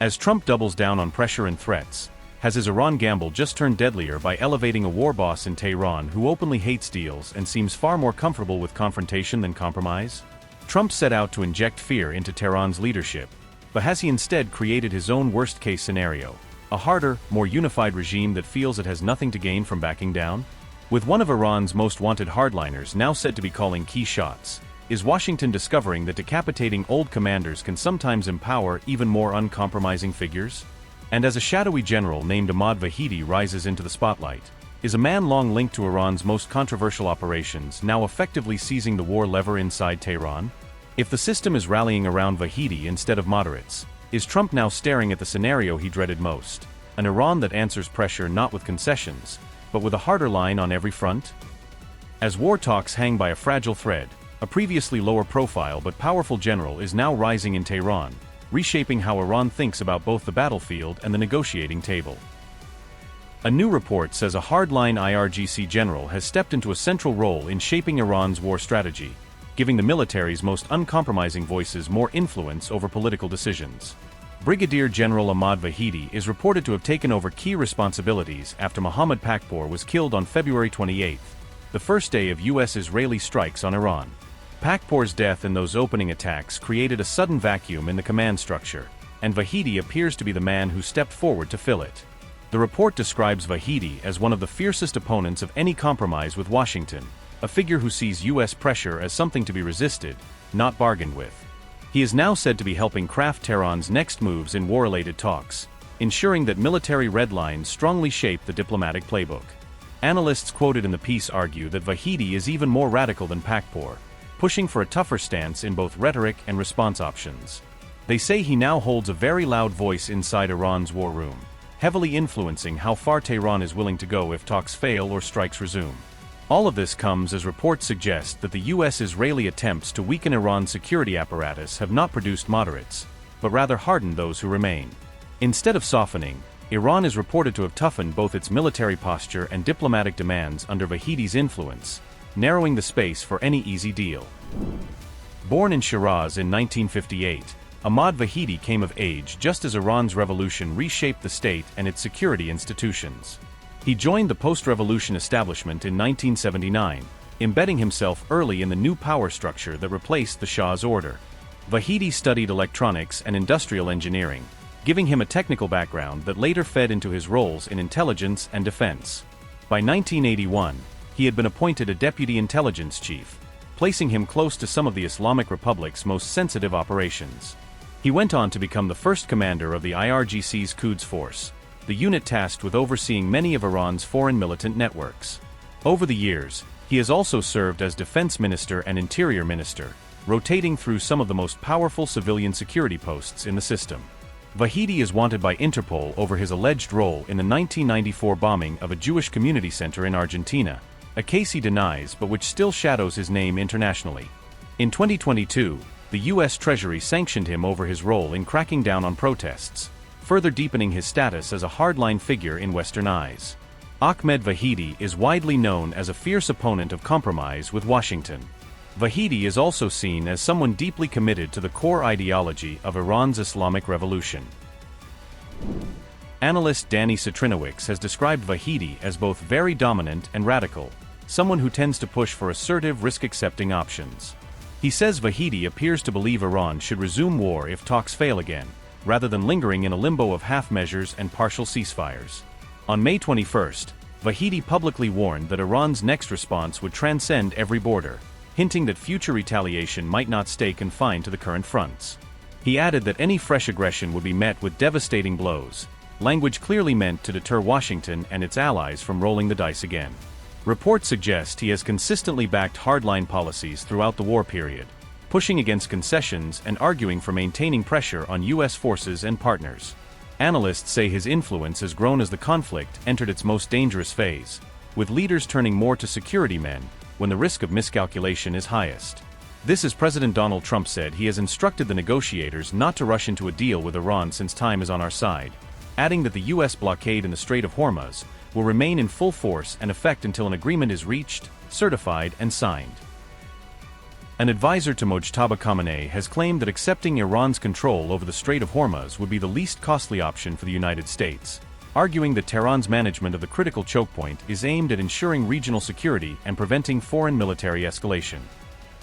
As Trump doubles down on pressure and threats, has his Iran gamble just turned deadlier by elevating a war boss in Tehran who openly hates deals and seems far more comfortable with confrontation than compromise? Trump set out to inject fear into Tehran's leadership, but has he instead created his own worst-case scenario? A harder, more unified regime that feels it has nothing to gain from backing down? With one of Iran's most wanted hardliners now said to be calling key shots, is Washington discovering that decapitating old commanders can sometimes empower even more uncompromising figures? And as a shadowy general named Ahmad Vahidi rises into the spotlight, is a man long linked to Iran's most controversial operations now effectively seizing the war lever inside Tehran? If the system is rallying around Vahidi instead of moderates, is Trump now staring at the scenario he dreaded most? An Iran that answers pressure not with concessions, but with a harder line on every front? As war talks hang by a fragile thread, a previously lower profile but powerful general is now rising in Tehran, reshaping how Iran thinks about both the battlefield and the negotiating table. A new report says a hardline IRGC general has stepped into a central role in shaping Iran's war strategy, giving the military's most uncompromising voices more influence over political decisions. Brigadier General Ahmad Vahidi is reported to have taken over key responsibilities after Mohammad Pakpour was killed on February 28, the first day of U.S. Israeli strikes on Iran. Pakpour's death in those opening attacks created a sudden vacuum in the command structure, and Vahidi appears to be the man who stepped forward to fill it. The report describes Vahidi as one of the fiercest opponents of any compromise with Washington, a figure who sees U.S. pressure as something to be resisted, not bargained with. He is now said to be helping craft Tehran's next moves in war-related talks, ensuring that military red lines strongly shape the diplomatic playbook. Analysts quoted in the piece argue that Vahidi is even more radical than Pakpour, pushing for a tougher stance in both rhetoric and response options. They say he now holds a very loud voice inside Iran's war room, heavily influencing how far Tehran is willing to go if talks fail or strikes resume. All of this comes as reports suggest that the U.S.-Israeli attempts to weaken Iran's security apparatus have not produced moderates, but rather hardened those who remain. Instead of softening, Iran is reported to have toughened both its military posture and diplomatic demands under Vahidi's influence, narrowing the space for any easy deal. Born in Shiraz in 1958, Ahmad Vahidi came of age just as Iran's revolution reshaped the state and its security institutions. He joined the post-revolution establishment in 1979, embedding himself early in the new power structure that replaced the Shah's order. Vahidi studied electronics and industrial engineering, giving him a technical background that later fed into his roles in intelligence and defense. By 1981, he had been appointed a deputy intelligence chief, placing him close to some of the Islamic Republic's most sensitive operations. He went on to become the first commander of the IRGC's Quds Force, the unit tasked with overseeing many of Iran's foreign militant networks. Over the years, he has also served as defense minister and interior minister, rotating through some of the most powerful civilian security posts in the system. Vahidi is wanted by Interpol over his alleged role in the 1994 bombing of a Jewish community center in Argentina, a case he denies but which still shadows his name internationally. In 2022, the U.S. Treasury sanctioned him over his role in cracking down on protests, further deepening his status as a hardline figure in Western eyes. Ahmad Vahidi is widely known as a fierce opponent of compromise with Washington. Vahidi is also seen as someone deeply committed to the core ideology of Iran's Islamic Revolution. Analyst Danny Citrinowicz has described Vahidi as both very dominant and radical, someone who tends to push for assertive, risk-accepting options. He says Vahidi appears to believe Iran should resume war if talks fail again, rather than lingering in a limbo of half measures and partial ceasefires. On May 21, Vahidi publicly warned that Iran's next response would transcend every border, hinting that future retaliation might not stay confined to the current fronts. He added that any fresh aggression would be met with devastating blows, language clearly meant to deter Washington and its allies from rolling the dice again. Reports suggest he has consistently backed hardline policies throughout the war period, pushing against concessions and arguing for maintaining pressure on U.S. forces and partners. Analysts say his influence has grown as the conflict entered its most dangerous phase, with leaders turning more to security men when the risk of miscalculation is highest. This as President Donald Trump said he has instructed the negotiators not to rush into a deal with Iran since time is on our side, adding that the U.S. blockade in the Strait of Hormuz will remain in full force and effect until an agreement is reached, certified, and signed. An advisor to Mojtaba Khamenei has claimed that accepting Iran's control over the Strait of Hormuz would be the least costly option for the United States, arguing that Tehran's management of the critical choke point is aimed at ensuring regional security and preventing foreign military escalation.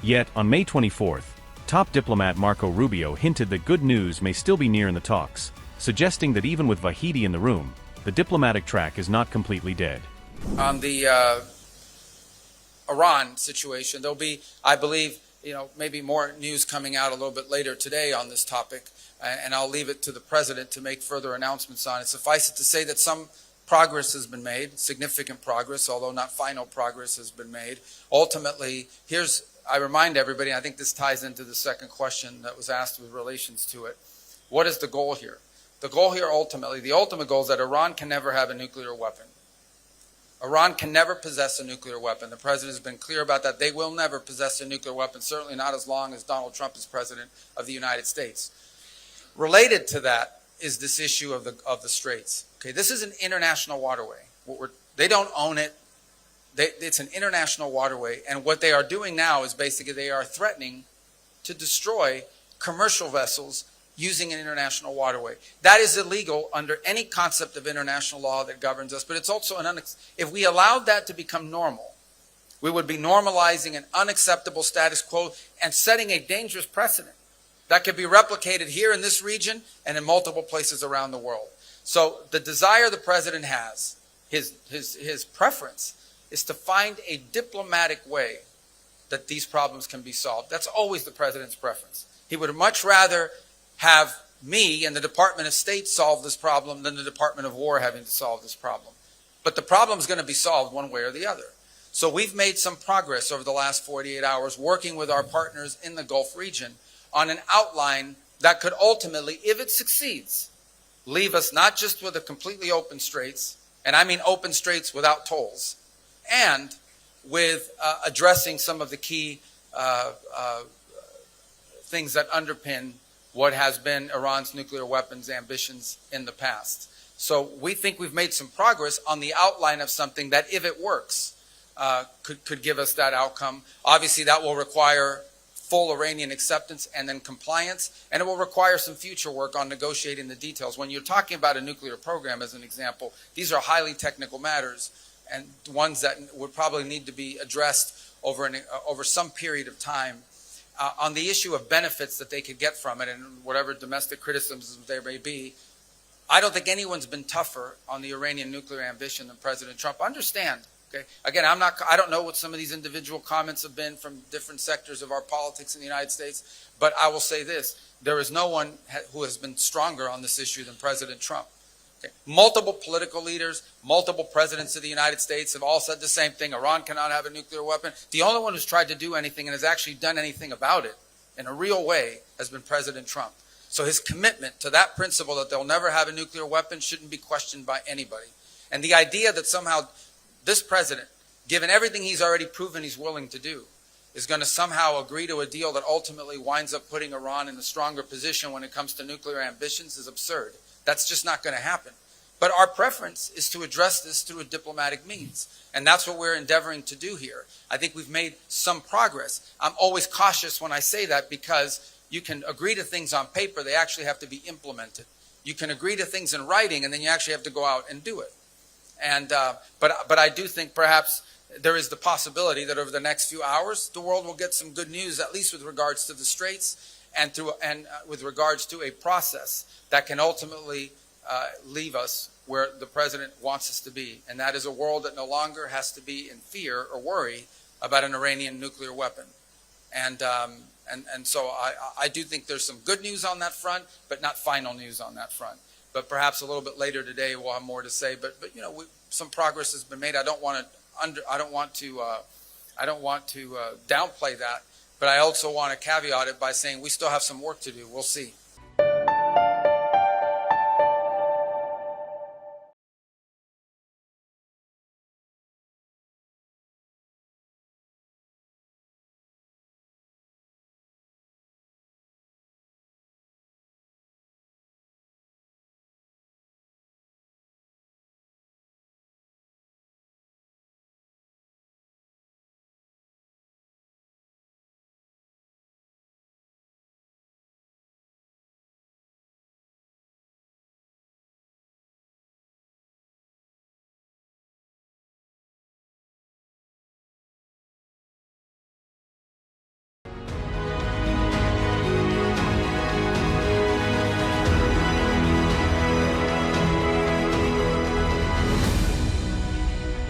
Yet, on May 24th, top diplomat Marco Rubio hinted that good news may still be near in the talks, suggesting that even with Vahidi in the room, the diplomatic track is not completely dead. On the Iran situation, there'll be, I believe, maybe more news coming out a little bit later today on this topic, and I'll leave it to the president to make further announcements on it. Suffice it to say that some progress has been made, significant progress, although not final progress has been made. Ultimately, I remind everybody, I think this ties into the second question that was asked with relations to it. What is the goal here? The goal here ultimately, the ultimate goal is that Iran can never have a nuclear weapon. Iran can never possess a nuclear weapon. The president has been clear about that. They will never possess a nuclear weapon, certainly not as long as Donald Trump is president of the United States. Related to that is this issue of the straits. Okay, this is an international waterway. They don't own it. It's an international waterway, and what they are doing now is basically they are threatening to destroy commercial vessels using an international waterway. That is illegal under any concept of international law that governs us, but it's also if we allowed that to become normal, we would be normalizing an unacceptable status quo and setting a dangerous precedent that could be replicated here in this region and in multiple places around the world. So the desire the president has, his preference, is to find a diplomatic way that these problems can be solved. That's always the president's preference. He would much rather have me and the Department of State solve this problem than the Department of War having to solve this problem. But the problem is going to be solved one way or the other. So we've made some progress over the last 48 hours working with our partners in the Gulf region on an outline that could ultimately, if it succeeds, leave us not just with a completely open straits, and I mean open straits without tolls, and with addressing some of the key things that underpin what has been Iran's nuclear weapons ambitions in the past. So we think we've made some progress on the outline of something that, if it works, could give us that outcome. Obviously, that will require full Iranian acceptance and then compliance, and it will require some future work on negotiating the details. When you're talking about a nuclear program, as an example, these are highly technical matters and ones that would probably need to be addressed over some period of time. On the issue of benefits that they could get from it and whatever domestic criticisms there may be, I don't think anyone's been tougher on the Iranian nuclear ambition than President Trump. Understand, okay? Again, I don't know what some of these individual comments have been from different sectors of our politics in the United States, but I will say this. There is no one who has been stronger on this issue than President Trump. Okay. Multiple political leaders, multiple presidents of the United States have all said the same thing. Iran cannot have a nuclear weapon. The only one who's tried to do anything and has actually done anything about it in a real way has been President Trump. So his commitment to that principle that they'll never have a nuclear weapon shouldn't be questioned by anybody. And the idea that somehow this president, given everything he's already proven he's willing to do, is going to somehow agree to a deal that ultimately winds up putting Iran in a stronger position when it comes to nuclear ambitions is absurd. That's just not going to happen. But our preference is to address this through a diplomatic means. And that's what we're endeavoring to do here. I think we've made some progress. I'm always cautious when I say that because you can agree to things on paper, they actually have to be implemented. You can agree to things in writing and then you actually have to go out and do it. And but I do think perhaps there is the possibility that over the next few hours, the world will get some good news, at least with regards to the straits and with regards to a process that can ultimately leave us where the president wants us to be. And that is a world that no longer has to be in fear or worry about an Iranian nuclear weapon. And so I do think there's some good news on that front, but not final news on that front. But perhaps a little bit later today we'll have more to say. But you know, some progress has been made. I don't want to downplay that. But I also want to caveat it by saying we still have some work to do. We'll see.